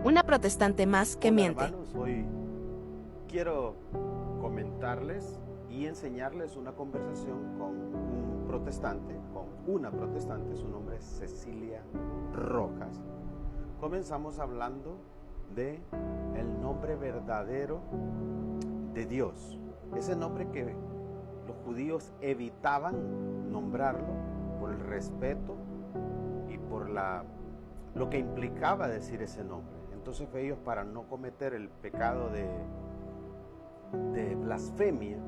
Una protestante más que Hola, miente. hermanos, hoy quiero comentarles y enseñarles una conversación con una protestante, su nombre es Cecilia Rojas. Comenzamos hablando de el nombre verdadero de Dios, ese nombre que los judíos evitaban nombrarlo por el respeto y por lo que implicaba decir ese nombre. Entonces ellos, para no cometer el pecado de blasfemia,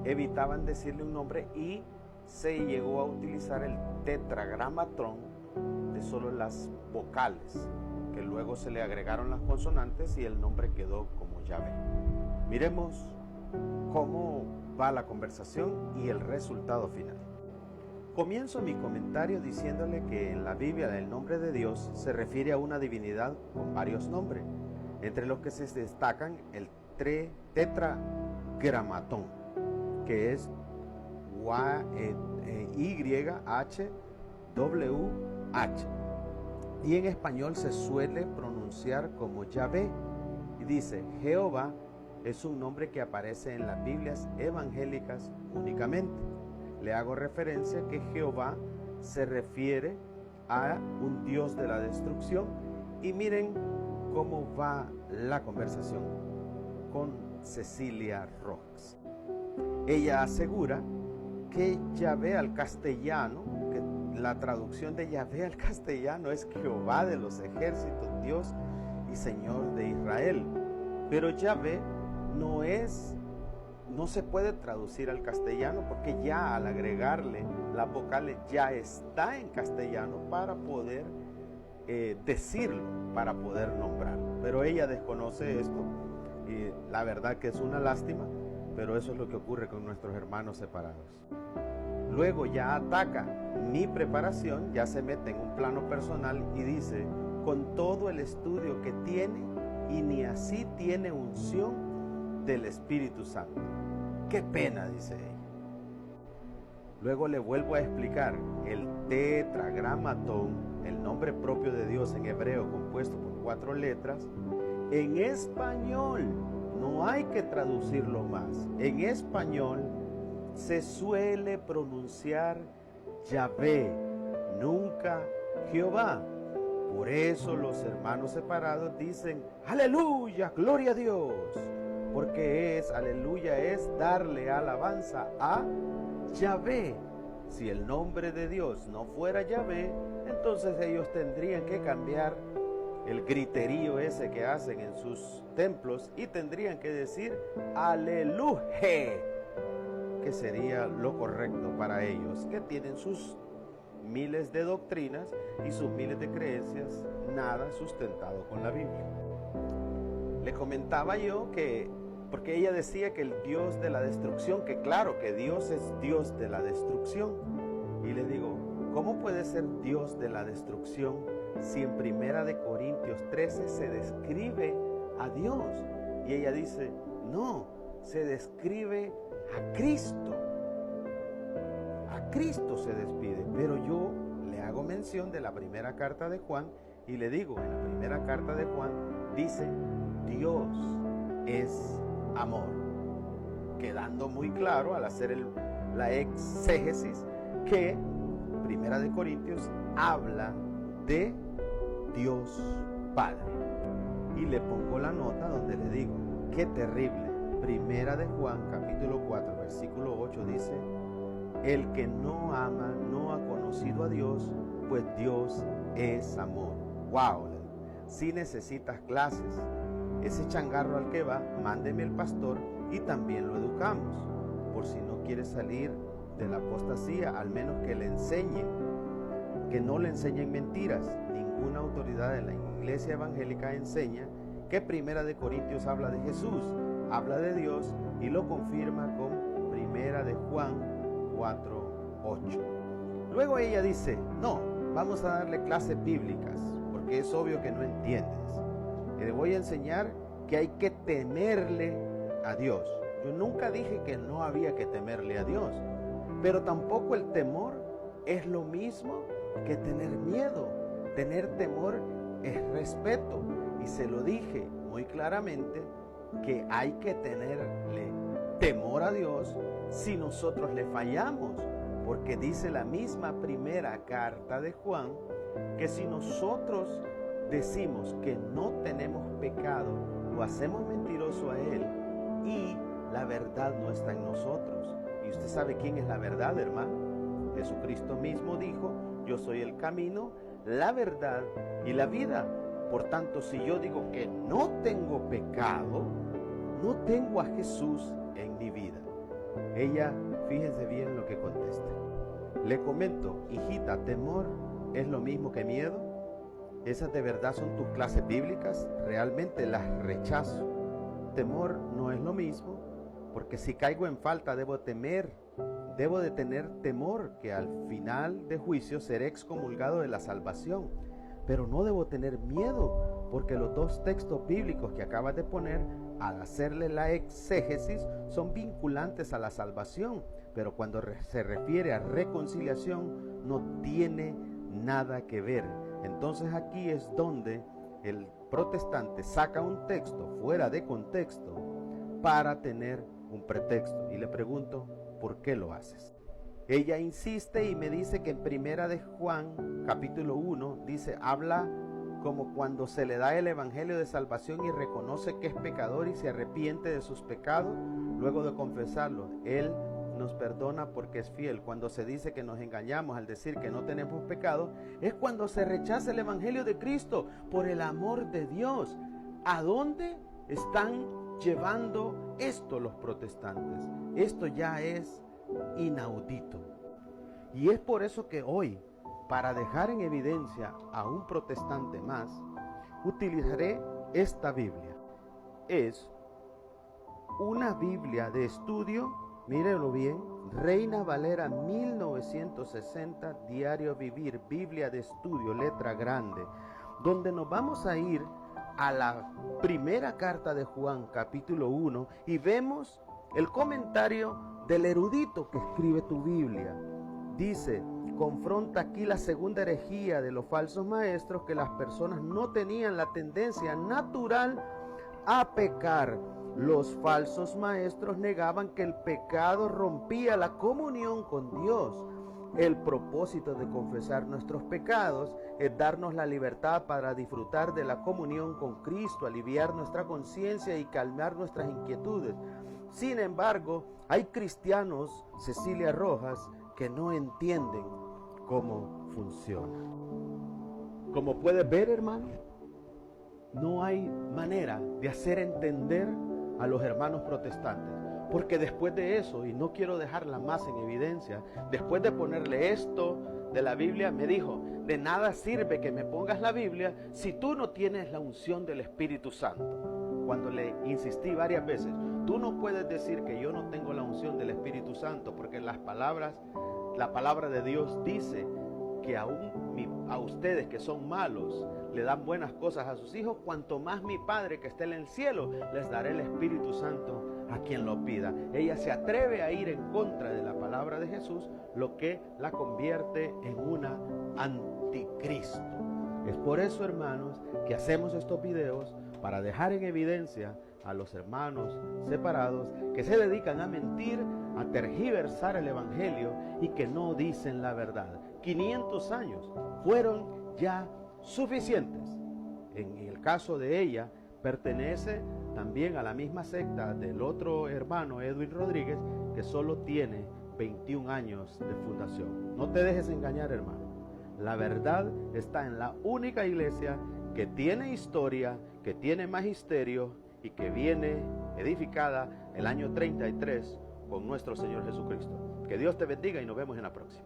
evitaban decirle un nombre y se llegó a utilizar el tetragramatón de solo las vocales, que luego se le agregaron las consonantes y el nombre quedó como Yahvé. Miremos cómo va la conversación y el resultado final. Comienzo mi comentario diciéndole que en la Biblia el nombre de Dios se refiere a una divinidad con varios nombres, entre los que se destacan el tetragramatón, que es YHWH, y en español se suele pronunciar como Yahvé, y dice: Jehová es un nombre que aparece en las Biblias evangélicas únicamente. Le hago referencia que Jehová se refiere a un Dios de la destrucción. Y miren cómo va la conversación con Cecilia Rojas. Ella asegura que Yahvé al castellano, que la traducción de Yahvé al castellano es Jehová de los ejércitos, Dios y Señor de Israel. Pero Yahvé no se puede traducir al castellano, porque ya al agregarle las vocales ya está en castellano para poder decirlo, para poder nombrarlo. Pero ella desconoce esto y la verdad que es una lástima, pero eso es lo que ocurre con nuestros hermanos separados. Luego ya ataca mi preparación, ya se mete en un plano personal y dice: con todo el estudio que tiene, y ni así tiene unción del Espíritu Santo. ¡Qué pena!, dice ella. Luego le vuelvo a explicar: el tetragramatón, el nombre propio de Dios en hebreo compuesto por 4 letras, en español no hay que traducirlo más. En español se suele pronunciar Yahvé, nunca Jehová. Por eso los hermanos separados dicen: aleluya, gloria a Dios, porque aleluya es darle alabanza a Yahvé. Si el nombre de Dios no fuera Yahvé, entonces ellos tendrían que cambiar el griterío ese que hacen en sus templos y tendrían que decir aleluya, que sería lo correcto para ellos, que tienen sus miles de doctrinas y sus miles de creencias, nada sustentado con la Biblia. Le comentaba yo que, porque ella decía que el Dios de la destrucción, que claro que Dios es Dios de la destrucción, y le digo: ¿cómo puede ser Dios de la destrucción si en 1 Corintios 13 se describe a Dios? Y ella dice: no, se describe a Cristo. A Cristo se despide. Pero yo le hago mención de la primera carta de Juan y le digo: en la primera carta de Juan dice: Dios es amor, quedando muy claro al hacer la exégesis que 1 Corintios habla de Dios Padre. Y le pongo la nota donde le digo: qué terrible. 1 de Juan capítulo 4 versículo 8 dice: el que no ama no ha conocido a Dios, pues Dios es amor. ¡Wow! Si necesitas clases, ese changarro al que va, mándeme el pastor y también lo educamos. Por si no quiere salir de la apostasía, al menos que le enseñen, que no le enseñen mentiras. Ninguna autoridad en la iglesia evangélica enseña que 1 Corintios habla de Jesús, habla de Dios, y lo confirma con 1 de Juan 4:8. Luego ella dice: no, vamos a darle clases bíblicas, porque es obvio que no entiendes. Le voy a enseñar que hay que temerle a Dios. Yo nunca dije que no había que temerle a Dios, pero tampoco el temor es lo mismo que tener miedo. Tener temor es respeto. Y se lo dije muy claramente que hay que tenerle temor a Dios si nosotros le fallamos, porque dice la misma primera carta de Juan que si nosotros decimos que no tenemos pecado, lo hacemos mentiroso a Él y la verdad no está en nosotros. Y usted sabe quién es la verdad, hermano. Jesucristo mismo dijo: yo soy el camino, la verdad y la vida. Por tanto, si yo digo que no tengo pecado, no tengo a Jesús en mi vida. Ella, fíjense bien lo que contesta. Le comento: hijita, temor es lo mismo que miedo. ¿Esas de verdad son tus clases bíblicas? Realmente las rechazo. Temor no es lo mismo, porque si caigo en falta debo de tener temor que al final de juicio seré excomulgado de la salvación. Pero no debo tener miedo, porque los dos textos bíblicos que acabas de poner, al hacerle la exégesis, son vinculantes a la salvación. Pero cuando se refiere a reconciliación, no tiene nada que ver. Entonces aquí es donde el protestante saca un texto fuera de contexto para tener un pretexto. Y le pregunto: ¿por qué lo haces? Ella insiste y me dice que en primera de Juan, capítulo 1, dice, habla como cuando se le da el evangelio de salvación y reconoce que es pecador y se arrepiente de sus pecados, luego de confesarlo. Él nos perdona porque es fiel. Cuando se dice que nos engañamos al decir que no tenemos pecado, es cuando se rechaza el evangelio de Cristo por el amor de Dios. ¿A dónde están llevando esto los protestantes? Esto ya es inaudito. Y es por eso que hoy, para dejar en evidencia a un protestante más, utilizaré esta Biblia. Es una Biblia de estudio, mírenlo bien, Reina Valera 1960, Diario Vivir, Biblia de estudio, letra grande, donde nos vamos a ir a la primera carta de Juan, capítulo 1, y vemos el comentario del erudito que escribe tu Biblia. Dice, confronta aquí la segunda herejía de los falsos maestros, que las personas no tenían la tendencia natural a pecar. Los falsos maestros negaban que el pecado rompía la comunión con Dios. El propósito de confesar nuestros pecados es darnos la libertad para disfrutar de la comunión con Cristo, aliviar nuestra conciencia y calmar nuestras inquietudes. Sin embargo, hay cristianos, Cecilia Rojas, que no entienden cómo funciona. Como puedes ver, hermano, no hay manera de hacer entender a los hermanos protestantes, porque después de eso, y no quiero dejarla más en evidencia, después de ponerle esto de la Biblia, me dijo, de nada sirve que me pongas la Biblia si tú no tienes la unción del Espíritu Santo. Cuando le insistí varias veces, tú no puedes decir que yo no tengo la unción del Espíritu Santo, porque la palabra de Dios dice que aún a ustedes que son malos le dan buenas cosas a sus hijos, cuanto más mi Padre que está en el cielo les dará el Espíritu Santo a quien lo pida. Ella se atreve a ir en contra de la palabra de Jesús, lo que la convierte en una anticristo. Es por eso, hermanos, que hacemos estos videos, para dejar en evidencia a los hermanos separados que se dedican a mentir, a tergiversar el evangelio y que no dicen la verdad. 500 años fueron ya suficientes. En el caso de ella, pertenece también a la misma secta del otro hermano, Edwin Rodríguez, que solo tiene 21 años de fundación. No te dejes engañar, hermano. La verdad está en la única iglesia que tiene historia, que tiene magisterio y que viene edificada el año 33 con nuestro Señor Jesucristo. Que Dios te bendiga y nos vemos en la próxima.